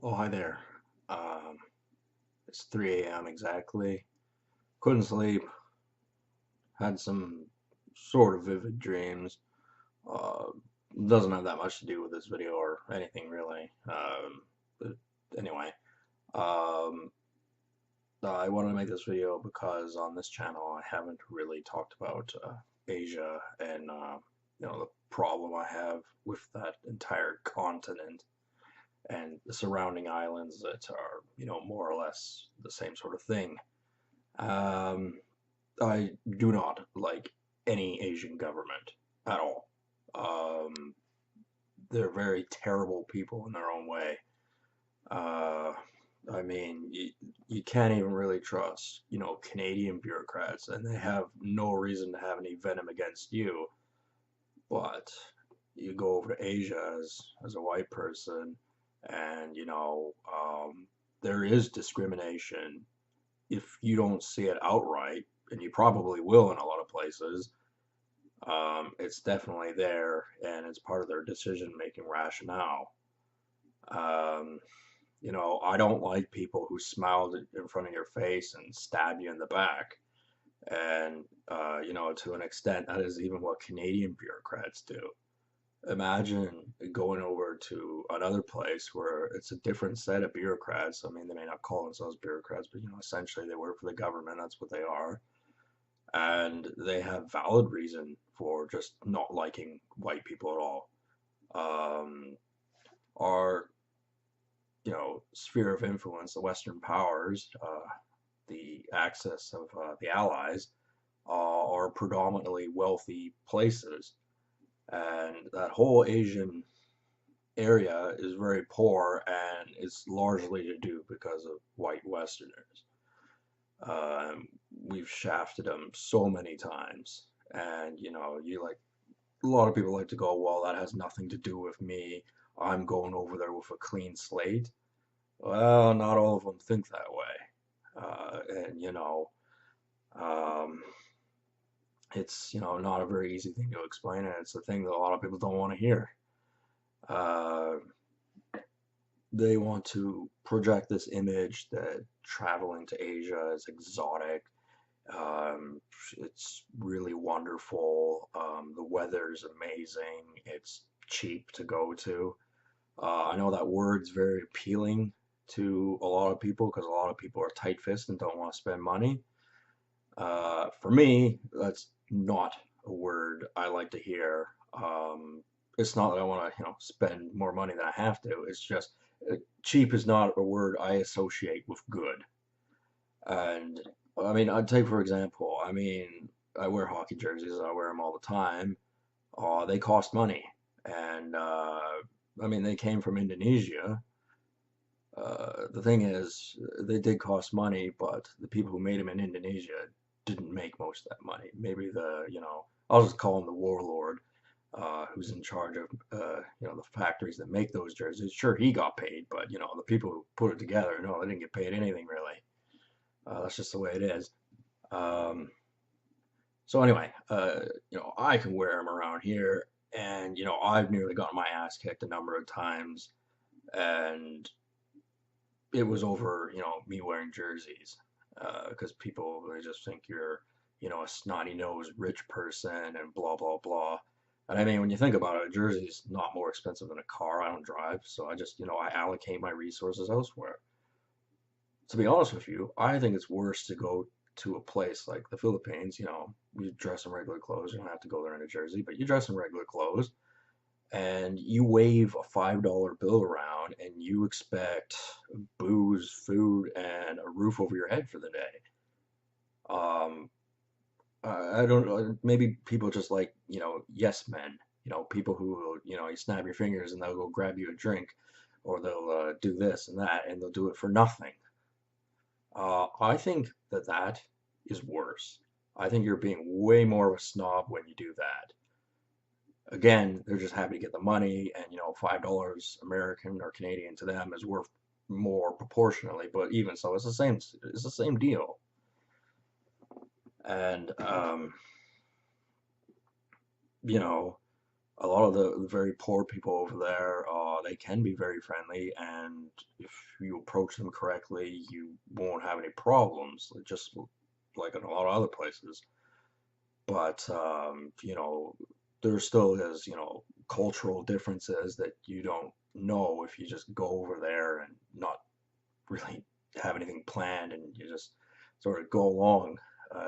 Oh, hi there. Um, it's 3 a.m. exactly. Couldn't sleep. Had some sort of vivid dreams. Uh, doesn't have that much to do with this video or anything really. But anyway, um, I wanted to make this video because on this channel I haven't really talked about Asia and the problem I have with that entire continent and the surrounding islands that are, more or less the same sort of thing. Um, I do not like any Asian government at all. Um, they're very terrible people in their own way. Uh, I mean, you can't even really trust, Canadian bureaucrats, and they have no reason to have any venom against you. But you go over to Asia as a white person, and there is discrimination if you don't see it outright, and you probably will in a lot of places. It's definitely there, and it's part of their decision-making rationale. Um, I don't like people who smile in front of your face and stab you in the back. And, to an extent, that is even what Canadian bureaucrats do. Imagine going over to another place where it's a different set of bureaucrats. I mean, they may not call themselves bureaucrats, but essentially they work for the government. That's what they are, and they have valid reason for just not liking white people at all. Our, sphere of influence, the Western powers, the axis of the Allies, are predominantly wealthy places, and that whole Asian area is very poor, and it's largely to do because of white Westerners. Um, we've shafted them so many times, and you like a lot of people like to go, well, that has nothing to do with me. I'm going over there with a clean slate. Well, not all of them think that way, and um, it's not a very easy thing to explain, and it's a thing that a lot of people don't want to hear. Uh, they want to project this image that traveling to Asia is exotic. Um, it's really wonderful. The weather's amazing. It's cheap to go to. I know that word's very appealing to a lot of people because a lot of people are tight-fisted and don't want to spend money. For me, that's not a word I like to hear. It's not that I want to, spend more money than I have to. It's just cheap is not a word I associate with good. And I mean, I'd take for example, I mean, I wear hockey jerseys, I wear them all the time. They cost money. And I mean, they came from Indonesia. The thing is, they did cost money, but the people who made them in Indonesia didn't make most of that money. Maybe I'll just call him the warlord, who's in charge of, the factories that make those jerseys. Sure, he got paid, but, the people who put it together, no, they didn't get paid anything really. That's just the way it is. Um, so anyway, I can wear them around here, and I've nearly gotten my ass kicked a number of times, and it was over, me wearing jerseys, because people they just think you're, a snotty nosed rich person and blah blah blah. And I mean, when you think about it, a jersey's not more expensive than a car. I don't drive, so I just, I allocate my resources elsewhere. To be honest with you, I think it's worse to go to a place like the Philippines. You dress in regular clothes. You don't have to go there in a jersey, but you dress in regular clothes and you wave a $5 bill around and you expect booze, food, and a roof over your head for the day. Um, I don't know. Maybe people just like, yes men, people who, you snap your fingers and they'll go grab you a drink or they'll do this and that and they'll do it for nothing. I think that is worse. I think you're being way more of a snob when you do that. Again, they're just happy to get the money, and $5 American or Canadian to them is worth more proportionally. But even so, it's the same. It's the same deal. And you know, a lot of the very poor people over there, they can be very friendly, and if you approach them correctly, you won't have any problems, just like in a lot of other places. But there still is, cultural differences that you don't know if you just go over there and not really have anything planned, and you just sort of go along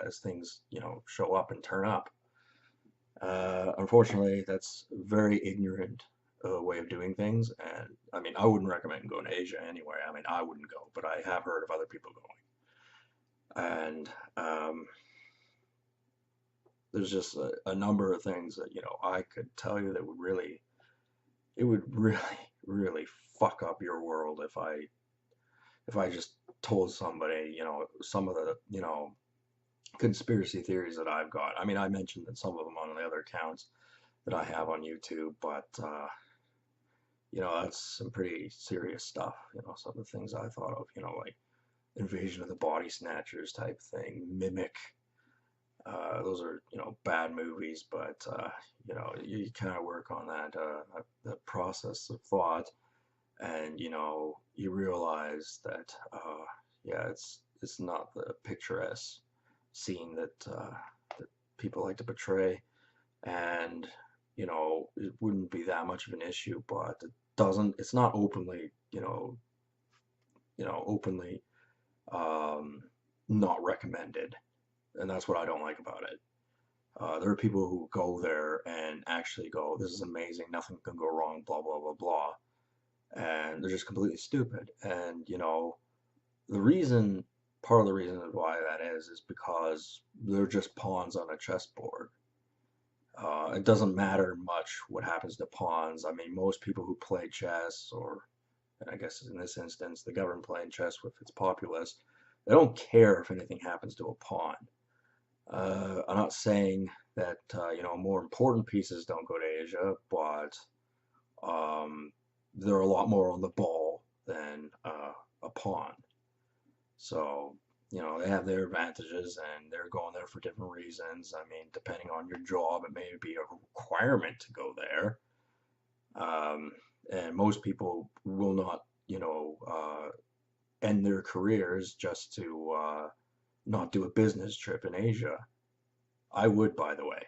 as things, show up and turn up. Unfortunately, that's a very ignorant way of doing things, and I mean, I wouldn't recommend going to Asia anyway. I mean, I wouldn't go, but I have heard of other people going, and there's just a number of things that I could tell you that it would really, really fuck up your world if I just told somebody, some of the conspiracy theories that I've got. I mean, I mentioned that some of them on the other accounts that I have on YouTube, but that's some pretty serious stuff. Some of the things I thought of, like Invasion of the Body Snatchers type thing, Mimic. Those are, bad movies, but you kind of work on that process of thought, and you realize that, yeah, it's not the picturesque scene that people like to portray, and it wouldn't be that much of an issue, but it's not openly, openly um, not recommended, and that's what I don't like about it. There are people who go there and actually go, "This is amazing, nothing can go wrong," blah blah blah blah, and they're just completely stupid. And the reason, part of the reason why that is because they're just pawns on a chessboard. It doesn't matter much what happens to pawns. I mean, most people who play chess, or I guess in this instance, the government playing chess with its populace, they don't care if anything happens to a pawn. I'm not saying that more important pieces don't go to Asia, but they're a lot more on the ball than a pawn. So, they have their advantages, and they're going there for different reasons. I mean, depending on your job, it may be a requirement to go there. Um, and most people will not, end their careers just to not do a business trip in Asia. I would, by the way.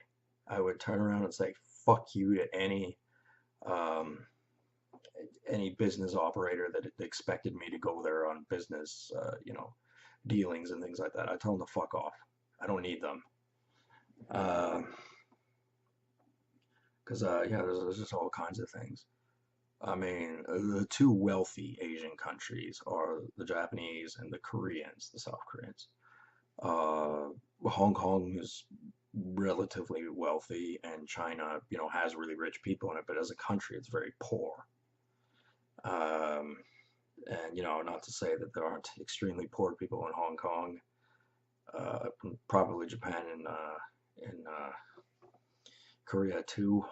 I would turn around and say, fuck you to um, any business operator that expected me to go there on business, dealings and things like that. I tell them to fuck off. I don't need them. Because, yeah, there's just all kinds of things. I mean, the two wealthy Asian countries are the Japanese and the Koreans, the South Koreans. Uh, Hong Kong is relatively wealthy, and China, has really rich people in it, but as a country, it's very poor. Um, and not to say that there aren't extremely poor people in Hong Kong, probably Japan and Korea too.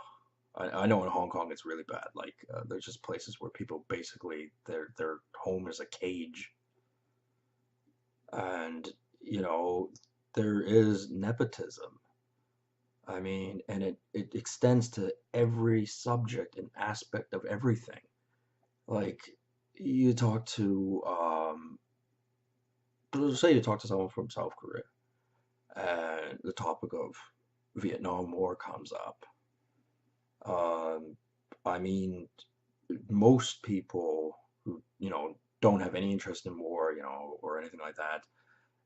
I know in Hong Kong it's really bad. Like there's just places where people basically their home is a cage, and there is nepotism. I mean, and it extends to every subject and aspect of everything. Like you talk to say you talk to someone from South Korea, and the topic of Vietnam War comes up. Um, I mean, most people who, don't have any interest in war, or anything like that,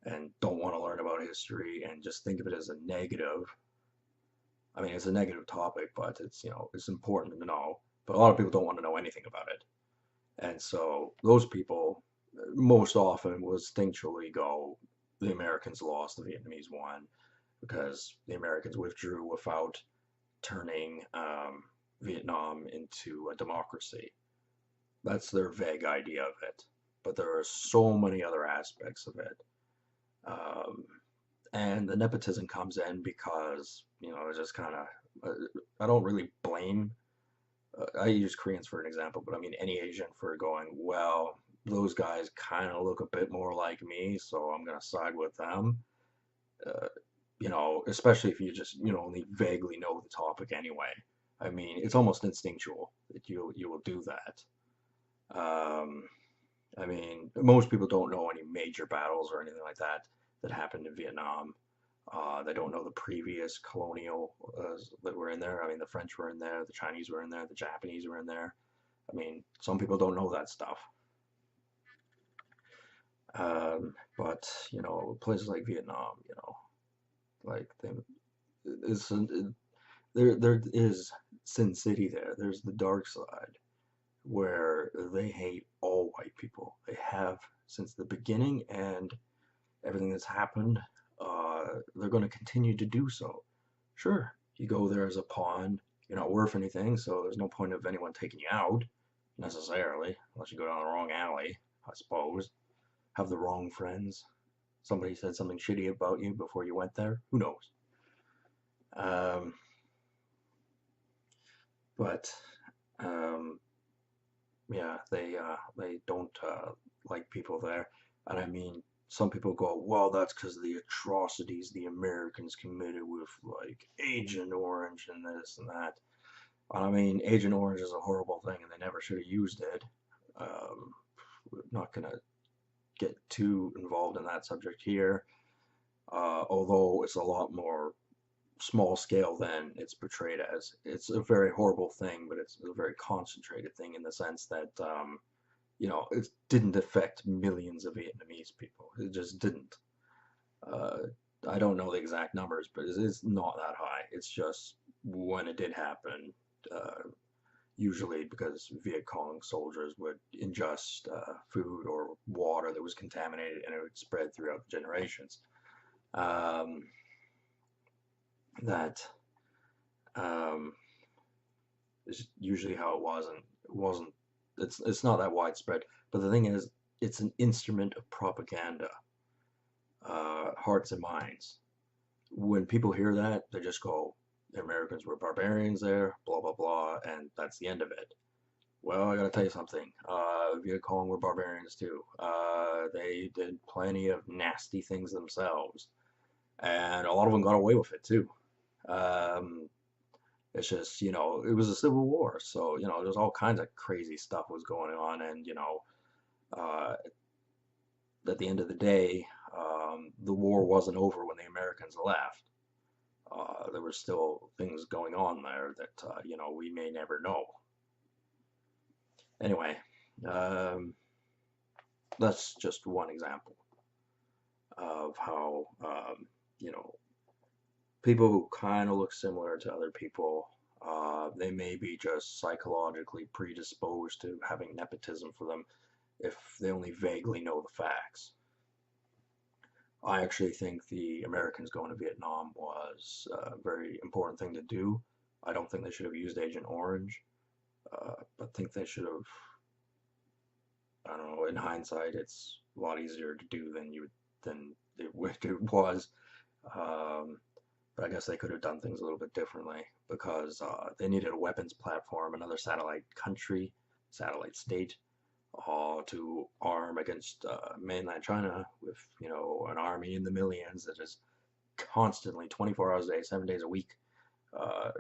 and don't want to learn about history and just think of it as a negative. I mean, it's a negative topic, but it's important to know. But a lot of people don't want to know anything about it. And so those people most often will instinctually go, the Americans lost, the Vietnamese won, because the Americans withdrew without turning Vietnam into a democracy. That's their vague idea of it. But there are so many other aspects of it. Um, and the nepotism comes in because, it's just kind of, I don't really blame, I use Koreans for an example, but I mean any Asian for going, well, those guys kind of look a bit more like me, so I'm going to side with them. Uh, especially if you just, only vaguely know the topic anyway. I mean, it's almost instinctual that you will do that. Um, I mean, most people don't know any major battles or anything like that that happened in Vietnam. They don't know the previous colonial that were in there. I mean, the French were in there, the Chinese were in there, the Japanese were in there. I mean, some people don't know that stuff. But places like Vietnam, like it's there is Sin City there. There's the dark side where they hate all white people. They have since the beginning, and everything that's happened, they're going to continue to do so. Sure, you go there as a pawn, you're not worth anything, so there's no point of anyone taking you out necessarily, unless you go down the wrong alley, I suppose. Have the wrong friends. Somebody said something shitty about you before you went there. Who knows? Um, but um, yeah, they don't like people there, and I mean, some people go, well, that's because of the atrocities the Americans committed with like Agent Orange and this and that. And I mean, Agent Orange is a horrible thing, and they never should have used it. Um, we're not gonna get too involved in that subject here, although it's a lot more small scale than it's portrayed as. It's a very horrible thing, but it's a very concentrated thing in the sense that it didn't affect millions of Vietnamese people. It just didn't. Uh, I don't know the exact numbers, but it's not that high. It's just when it did happen, usually because Viet Cong soldiers would ingest food or water that was contaminated and it would spread throughout the generations. Um, that um, is usually how it was, and it wasn't. It's not that widespread. But the thing is, it's an instrument of propaganda, hearts and minds. When people hear that, they just go, "The Americans were barbarians there, blah blah blah," and that's the end of it. Well, I gotta tell you something. Viet Cong were barbarians too. They did plenty of nasty things themselves, and a lot of them got away with it too. Um, it's just, it was a civil war, so there's all kinds of crazy stuff was going on, and uh, at the end of the day, the war wasn't over when the Americans left. There were still things going on there that we may never know. Anyway, um, that's just one example of how you know people who kind of look similar to other people, they may be just psychologically predisposed to having nepotism for them if they only vaguely know the facts. I actually think the Americans going to Vietnam was a very important thing to do. I don't think they should have used Agent Orange. I think they should have, I don't know, in hindsight, it's a lot easier to do than it was. Um, but I guess they could have done things a little bit differently because they needed a weapons platform, another satellite country, satellite state, to arm against mainland China with, an army in the millions that is constantly 24 hours a day, 7 days a week, uh,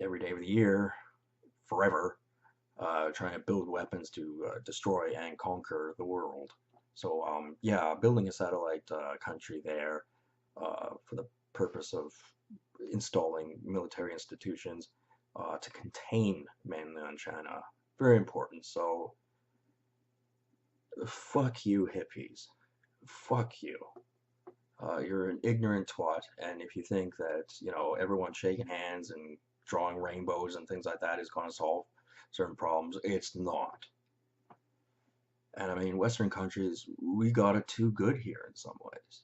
every day of the year, forever, trying to build weapons to destroy and conquer the world. So, yeah, building a satellite country there for the purpose of installing military institutions to contain mainland China. Very important. So, fuck you, hippies. Fuck you. You're an ignorant twat, and if you think that, everyone shaking hands and drawing rainbows and things like that is going to solve certain problems, it's not. And I mean, Western countries, we got it too good here in some ways.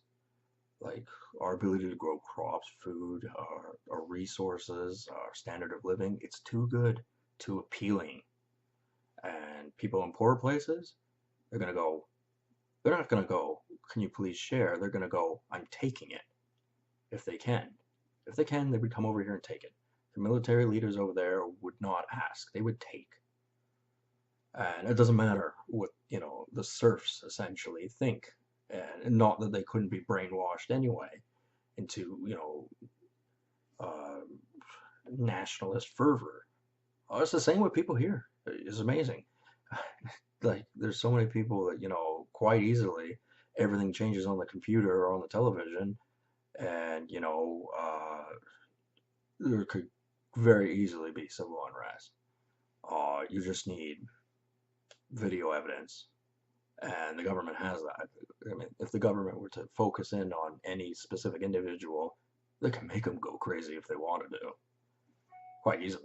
Like our ability to grow crops, food, our resources, our standard of living, it's too good, too appealing. And people in poor places, they're gonna go, they're not gonna go, can you please share? They're gonna go, I'm taking it if they can. If they can, they would come over here and take it. The military leaders over there would not ask, they would take. And it doesn't matter what, the serfs essentially think. And not that they couldn't be brainwashed anyway into, uh, nationalist fervor. It's the same with people here. It's amazing. Like there's so many people that, quite easily everything changes on the computer or on the television, and there could very easily be civil unrest. You just need video evidence, and the government has that. I mean, if the government were to focus in on any specific individual, they can make them go crazy if they wanted to, quite easily.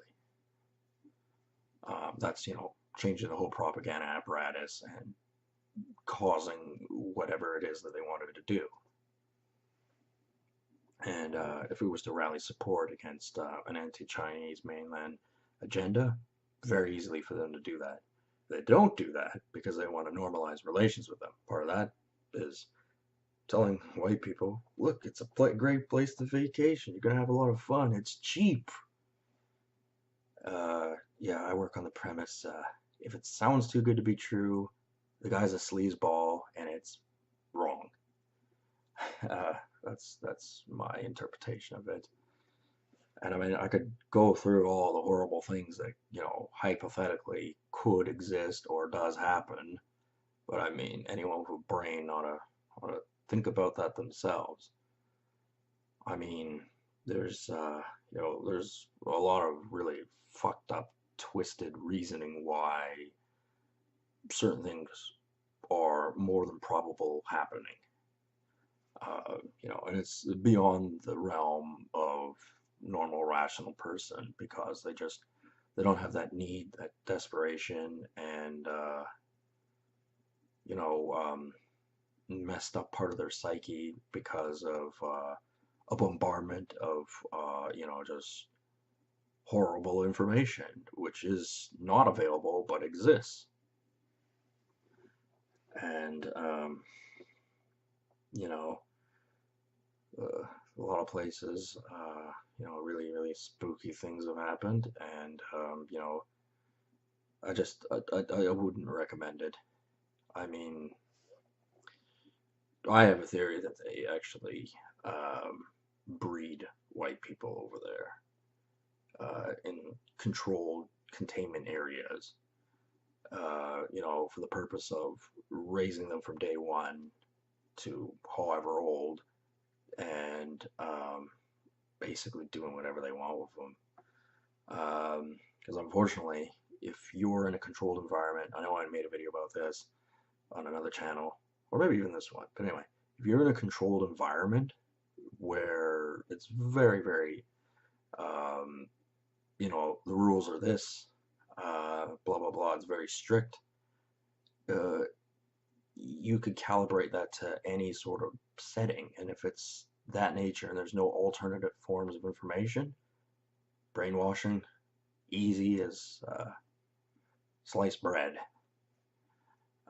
That's, changing the whole propaganda apparatus and causing whatever it is that they wanted to do. And if it was to rally support against an anti-Chinese mainland agenda, very easily for them to do that. They don't do that because they want to normalize relations with them. Part of that is telling white people, look, it's a great place to vacation. You're going to have a lot of fun. It's cheap. Yeah, I work on the premise. If it sounds too good to be true, the guy's a sleazeball and it's wrong. Uh, that's my interpretation of it. And I mean, I could go through all the horrible things that, hypothetically could exist or does happen. But I mean, anyone with a brain ought to think about that themselves. I mean, there's a lot of really fucked up, twisted reasoning why certain things are more than probable happening. And it's beyond the realm of normal rational person because they don't have that need, that desperation, and you know um, messed up part of their psyche because of a bombardment of just horrible information, which is not available but exists. And you know, a lot of places, really, really spooky things have happened, and I wouldn't recommend it. I mean, I have a theory that they actually breed white people over there in controlled containment areas, for the purpose of raising them from day one to however old, and basically doing whatever they want with them. Because unfortunately, if you're in a controlled environment, I know I made a video about this on another channel, or maybe even this one, but anyway, if you're in a controlled environment where it's very, very, um, the rules are this, blah, blah, blah, it's very strict, uh, you could calibrate that to any sort of setting. And if it's that nature and there's no alternative forms of information, brainwashing, easy as sliced bread.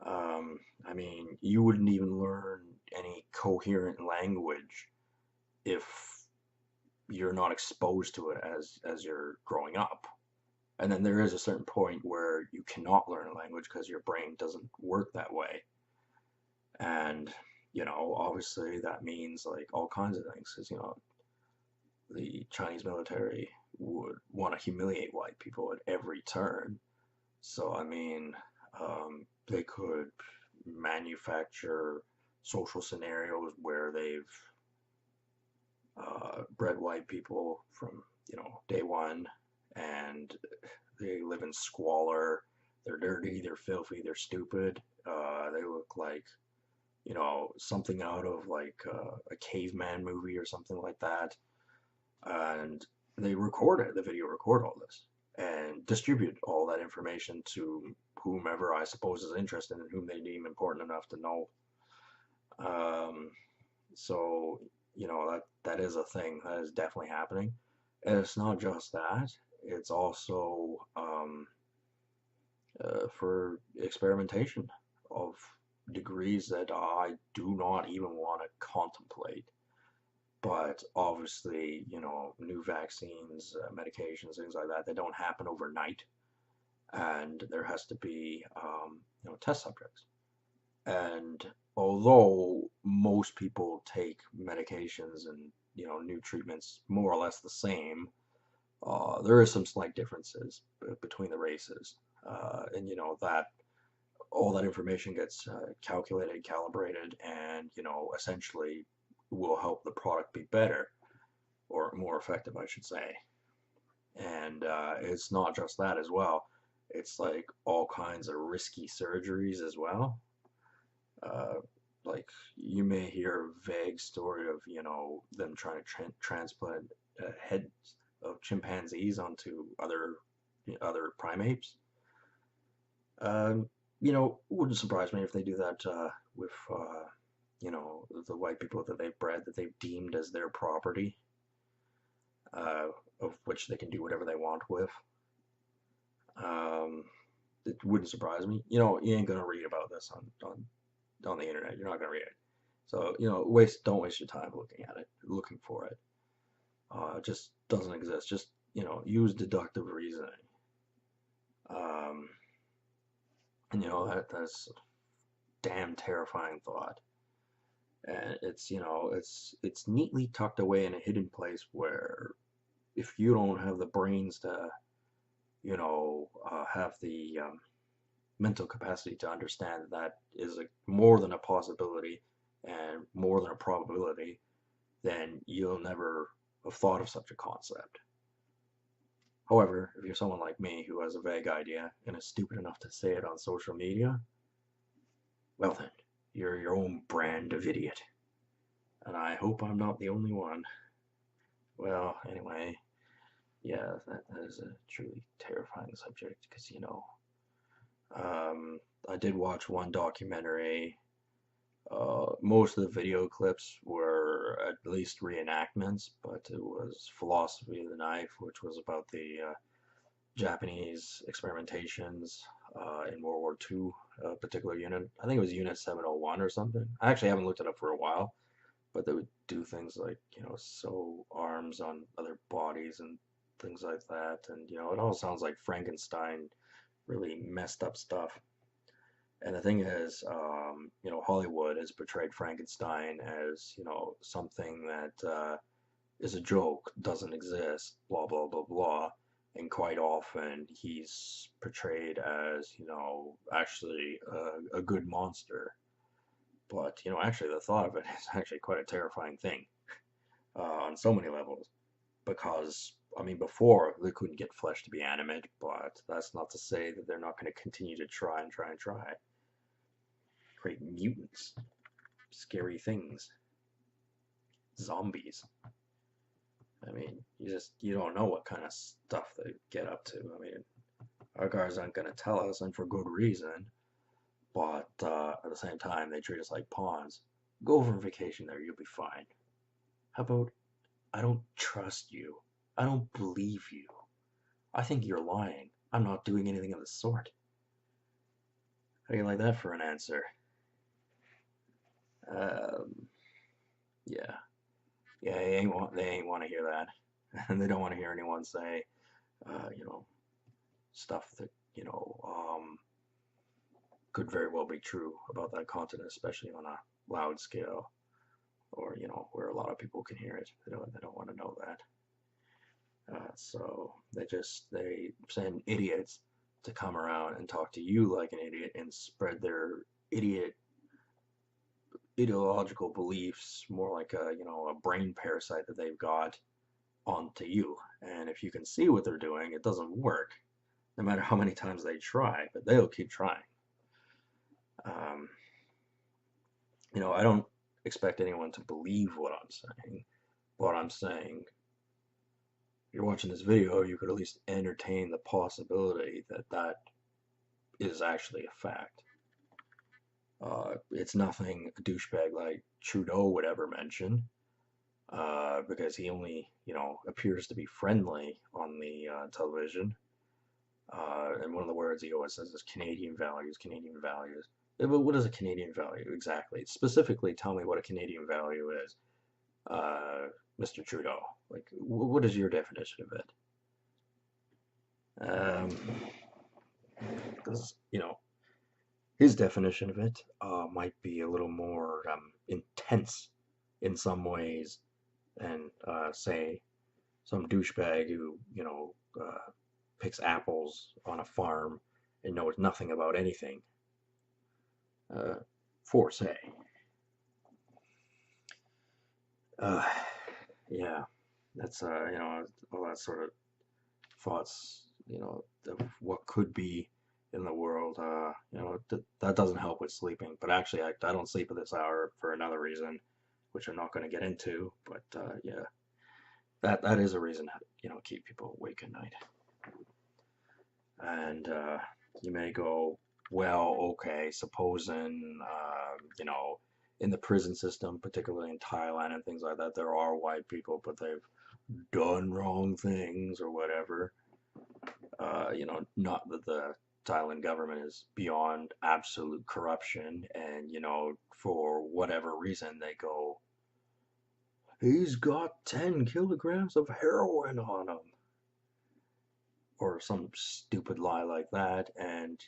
I mean, you wouldn't even learn any coherent language if you're not exposed to it as you're growing up. And then there is a certain point where you cannot learn a language because your brain doesn't work that way. And, obviously that means like all kinds of things because, the Chinese military would want to humiliate white people at every turn. So, I mean, they could manufacture social scenarios where they've bred white people from, day one, and they live in squalor. They're dirty, they're filthy, they're stupid. They look like, something out of like a caveman movie or something like that. And they the video record all this and distribute all that information to whomever I suppose is interested and whom they deem important enough to know. Um, so, that is a thing that is definitely happening. And it's not just that, it's also for experimentation of degrees that I do not even want to contemplate. But obviously, new vaccines, medications, things like that, they don't happen overnight. And there has to be, test subjects. And although most people take medications and, new treatments more or less the same, There is some slight differences between the races, and that all that information gets calculated, calibrated, and essentially will help the product be better or more effective, I should say. And it's not just that as well. It's like all kinds of risky surgeries as well. Uh, like you may hear a vague story of them trying to transplant heads of chimpanzees onto other primates. Um, wouldn't surprise me if they do that with the white people that they've bred, that they've deemed as their property, uh, of which they can do whatever they want with. Um, it wouldn't surprise me. You ain't gonna read about this on the internet. You're not gonna read it. So don't waste your time looking at it, looking for it. It just doesn't exist. Just use deductive reasoning. Um, and that's a damn terrifying thought. And it's neatly tucked away in a hidden place where if you don't have the brains to have the mental capacity to understand that is more than a possibility and more than a probability, then you'll never have thought of such a concept. However, if you're someone like me who has a vague idea and is stupid enough to say it on social media, well then, you're your own brand of idiot. And I hope I'm not the only one. Well, anyway, yeah, that is a truly terrifying subject because, I did watch one documentary. Most of the video clips were at least reenactments, but it was Philosophy of the Knife, which was about the Japanese experimentations in World War II, a particular unit. I think it was Unit 701 or something. I actually haven't looked it up for a while, but they would do things like, sew arms on other bodies and things like that. And, it all sounds like Frankenstein, really messed up stuff. And the thing is, Hollywood has portrayed Frankenstein as, something that is a joke, doesn't exist, blah, blah, blah, blah. And quite often he's portrayed as, actually a good monster. But, actually the thought of it is actually quite a terrifying thing on so many levels. Because, I mean, before they couldn't get flesh to be animate, but that's not to say that they're not going to continue to try and try and try. Create mutants, scary things, zombies. I mean, you don't know what kind of stuff they get up to. I mean, our guards aren't going to tell us, and for good reason. But at the same time, they treat us like pawns. Go over vacation there, you'll be fine. How about, I don't trust you. I don't believe you. I think you're lying. I'm not doing anything of the sort. How do you like that for an answer? Yeah. Yeah, they ain't want to hear that. And they don't want to hear anyone say, stuff that, could very well be true about that continent, especially on a loud scale, or where a lot of people can hear it. They don't want to know that. So they send idiots to come around and talk to you like an idiot and spread their ideological beliefs, more like a brain parasite that they've got, onto you. And if you can see what they're doing, it doesn't work, no matter how many times they try. But they'll keep trying. Um, I don't expect anyone to believe what I'm saying. What I'm saying, if you're watching this video, you could at least entertain the possibility that that is actually a fact. It's nothing a douchebag like Trudeau would ever mention, because he only, appears to be friendly on the television. And one of the words he always says is Canadian values, Canadian values. But what is a Canadian value exactly? Specifically, tell me what a Canadian value is, Mr. Trudeau. Like, what is your definition of it? Because, his definition of it might be a little more intense in some ways than, say, some douchebag who, picks apples on a farm and knows nothing about anything. Uh, for say. Uh, yeah, that's all that sort of thoughts, of what could be in the world. That doesn't help with sleeping. But actually, I don't sleep at this hour for another reason, which I'm not going to get into. But yeah, that is a reason to, keep people awake at night. And you may go, well, okay, supposing, in the prison system, particularly in Thailand and things like that, there are white people, but they've done wrong things or whatever. Not that the Thailand government is beyond absolute corruption, and for whatever reason they go, he's got 10 kilograms of heroin on him, or some stupid lie like that, and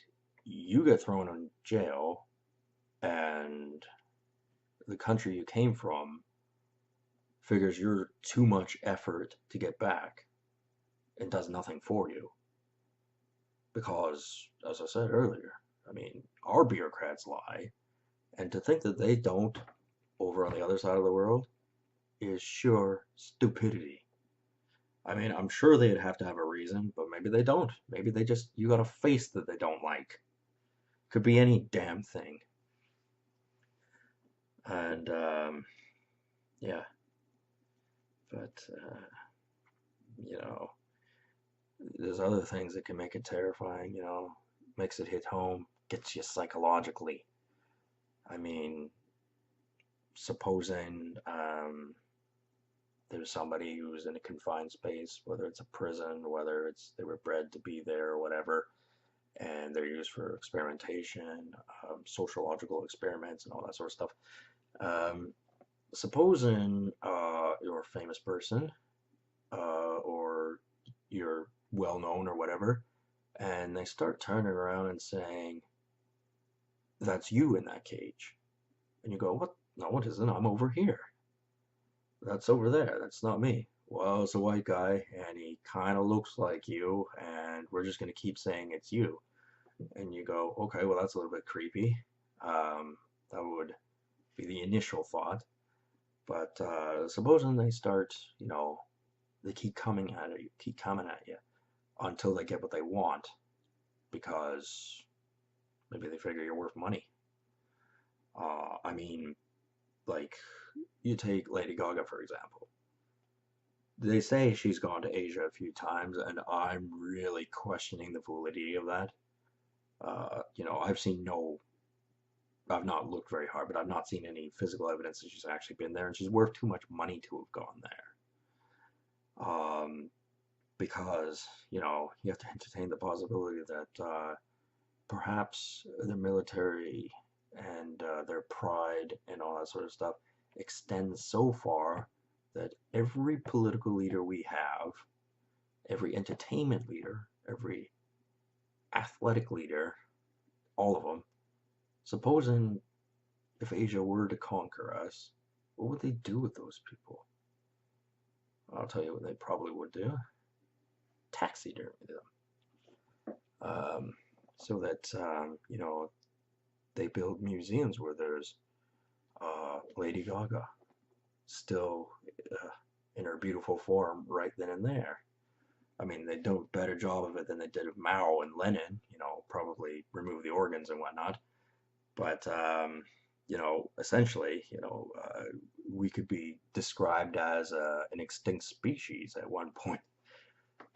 you get thrown in jail, and the country you came from figures you're too much effort to get back and does nothing for you. Because, as I said earlier, I mean, our bureaucrats lie, and to think that they don't over on the other side of the world is sure stupidity. I mean, I'm sure they'd have to have a reason, but maybe they don't. Maybe they just, you got a face that they don't like. Could be any damn thing. And, yeah. But, there's other things that can make it terrifying, makes it hit home, gets you psychologically. I mean, supposing there's somebody who's in a confined space, whether it's a prison, whether it's they were bred to be there or whatever, and they're used for experimentation, sociological experiments, and all that sort of stuff. Supposing you're a famous person, or you're well known or whatever, and they start turning around and saying, that's you in that cage. And you go, what? No, it isn't. I'm over here. That's over there. That's not me. Well, it's a white guy, and he kind of looks like you, and we're just going to keep saying it's you. And you go, okay, well, that's a little bit creepy. That would be the initial thought. But supposing they start, they keep coming at you until they get what they want, because maybe they figure you're worth money. I mean, like, you take Lady Gaga, for example. They say she's gone to Asia a few times, and I'm really questioning the validity of that. I've not looked very hard, but I've not seen any physical evidence that she's actually been there, and she's worth too much money to have gone there. Because, you have to entertain the possibility that perhaps the military and their pride and all that sort of stuff extends so far that every political leader we have, every entertainment leader, every athletic leader, all of them, supposing if Asia were to conquer us, what would they do with those people? I'll tell you what they probably would do. Taxidermy them. So that, they build museums where there's Lady Gaga still in her beautiful form right then and there. I mean, they do a better job of it than they did of Mao and Lenin, probably remove the organs and whatnot. But, essentially, we could be described as an extinct species at one point.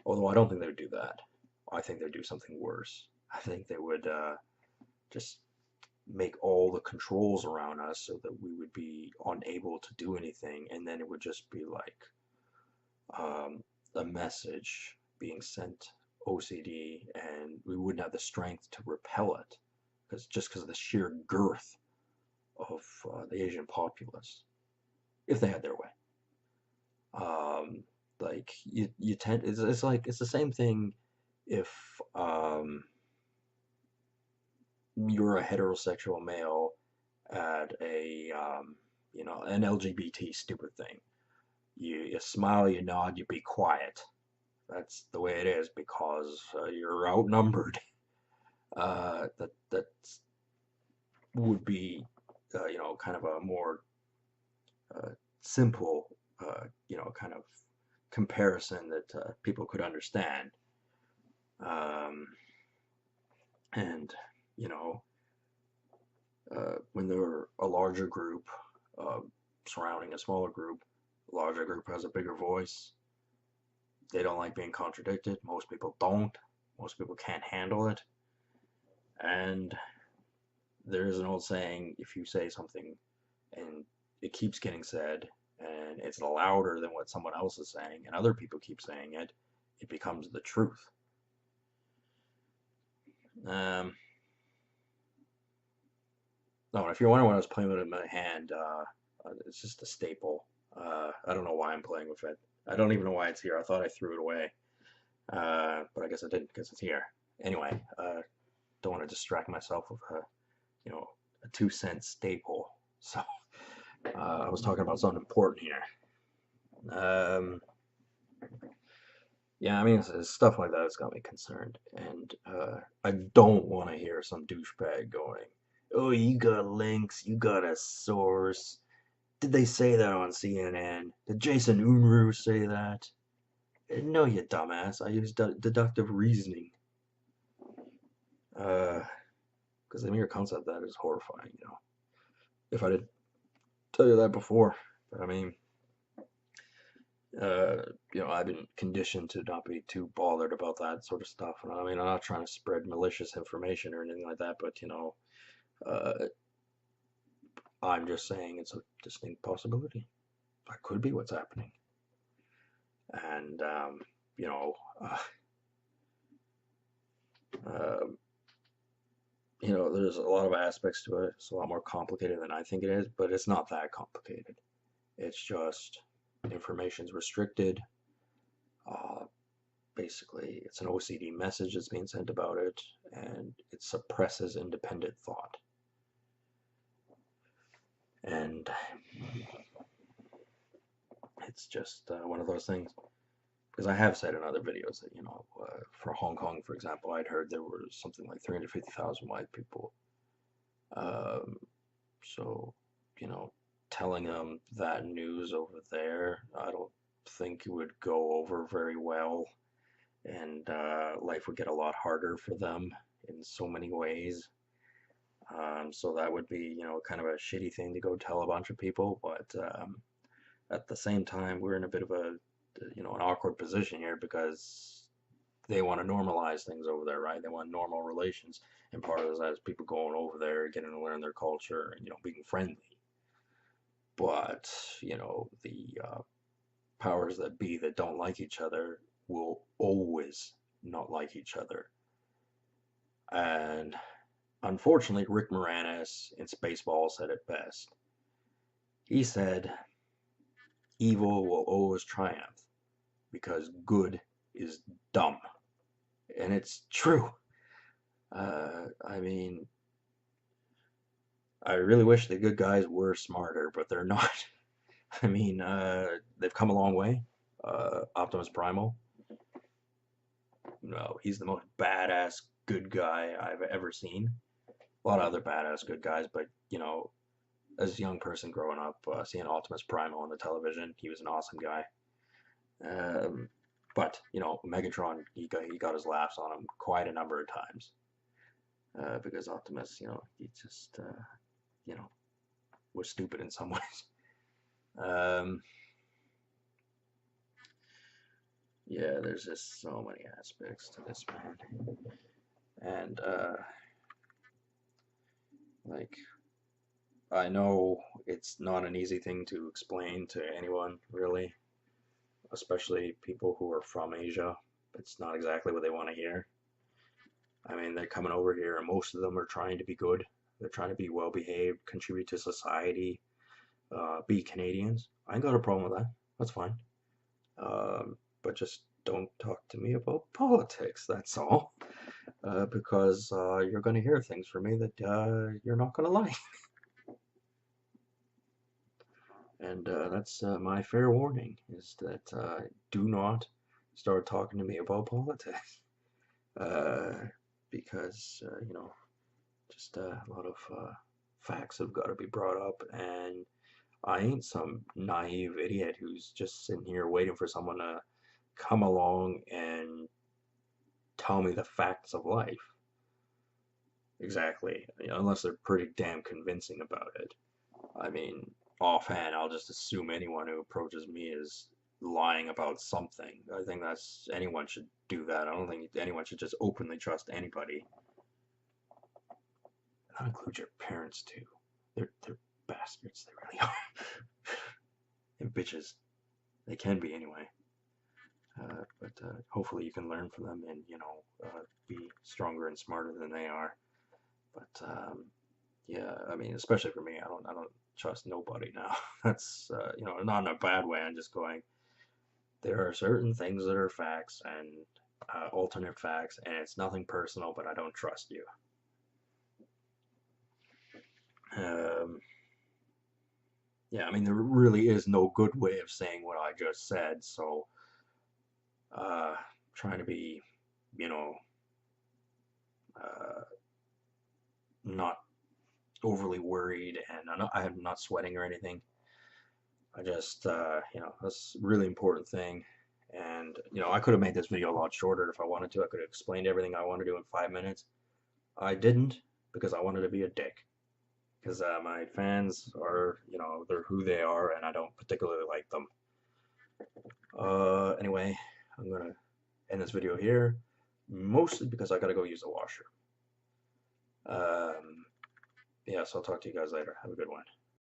Although I don't think they would do that. I think they'd do something worse. I think they would just make all the controls around us so that we would be unable to do anything, and then it would just be like a message being sent OCD, and we wouldn't have the strength to repel it because of the sheer girth of the Asian populace, if they had their way. Like you tend, it's like it's the same thing if you're a heterosexual male at an LGBT stupid thing. you smile, you nod, you be quiet. That's the way it is because you're outnumbered. That would be, kind of a more uh, simple, kind of comparison that people could understand. Um, and you know, when they're a larger group uh, surrounding a smaller group, a larger group has a bigger voice. They don't like being contradicted. Most people don't. Most people can't handle it. And there is an old saying, if you say something and it keeps getting said and it's louder than what someone else is saying and other people keep saying it, it becomes the truth. Um, no, if you're wondering what I was playing with in my hand, it's just a staple. I don't know why I'm playing with it. I don't even know why it's here. I thought I threw it away, but I guess I didn't because it's here. Anyway, don't want to distract myself with a 2-cent staple. So I was talking about something important here. Yeah, I mean, it's stuff like that that's got me concerned, and I don't want to hear some douchebag going, "Oh, you got links, you got a source. Did they say that on CNN? Did Jason Unruh say that?" No, you dumbass. I use deductive reasoning. Because the mere concept of that is horrifying, If I didn't tell you that before, but I mean, I've been conditioned to not be too bothered about that sort of stuff. And I mean, I'm not trying to spread malicious information or anything like that, but uh, I'm just saying it's a distinct possibility. That could be what's happening. And you know, uh, uh, there's a lot of aspects to it. It's a lot more complicated than I think it is, but it's not that complicated. It's just information's restricted. Uh, Basically, it's an OCD message that's being sent about it, and it suppresses independent thought. And it's just one of those things. Because I have said in other videos that, for Hong Kong, for example, I'd heard there were something like 350,000 white people. Um, so, telling them that news over there, I don't think it would go over very well. And life would get a lot harder for them in so many ways. So that would be, kind of a shitty thing to go tell a bunch of people. But at the same time, we're in a bit of an awkward position here because they want to normalize things over there, right? They want normal relations. And part of that is people going over there, getting to learn their culture, and, being friendly. But, the powers that be that don't like each other will always not like each other. And unfortunately, Rick Moranis in Spaceball said it best. He said, evil will always triumph because good is dumb. And it's true. I mean, I really wish the good guys were smarter, but they're not. I mean, they've come a long way. Optimus Primal, no, he's the most badass good guy I've ever seen. A lot of other badass good guys, but as a young person growing up, seeing Optimus Primal on the television, he was an awesome guy. But Megatron, he got his laughs on him quite a number of times because Optimus, he just was stupid in some ways. Yeah, there's just so many aspects to this, man. And like, I know it's not an easy thing to explain to anyone, really, especially people who are from Asia. It's not exactly what they want to hear. I mean, they're coming over here, and most of them are trying to be good. They're trying to be well behaved, contribute to society, be Canadians. I ain't got a problem with that. That's fine. But just don't talk to me about politics, that's all. Because you're going to hear things from me that you're not going to like. And that's my fair warning, is that do not start talking to me about politics. Uh, because, just a lot of facts have got to be brought up, and I ain't some naive idiot who's just sitting here waiting for someone to come along and tell me the facts of life. Exactly, unless they're pretty damn convincing about it. I mean, offhand, I'll just assume anyone who approaches me is lying about something. I think anyone should do that. I don't think anyone should just openly trust anybody. That includes your parents too. They're bastards. They really are. And bitches. They can be anyway. But hopefully you can learn from them and be stronger and smarter than they are. But yeah, I mean, especially for me, I don't trust nobody now. That's not in a bad way. I'm just going. There are certain things that are facts and alternate facts, and it's nothing personal, but I don't trust you. Um, yeah, I mean, there really is no good way of saying what I just said, so uh, trying to be, you know, uh, not overly worried, and I'm not sweating or anything. I just, that's a really important thing. And, I could have made this video a lot shorter if I wanted to. I could have explained everything I want to do in 5 minutes. I didn't because I wanted to be a dick. Because my fans are, they're who they are, and I don't particularly like them. Anyway, I'm gonna end this video here, mostly because I gotta go use the washer. Yeah, so I'll talk to you guys later. Have a good one.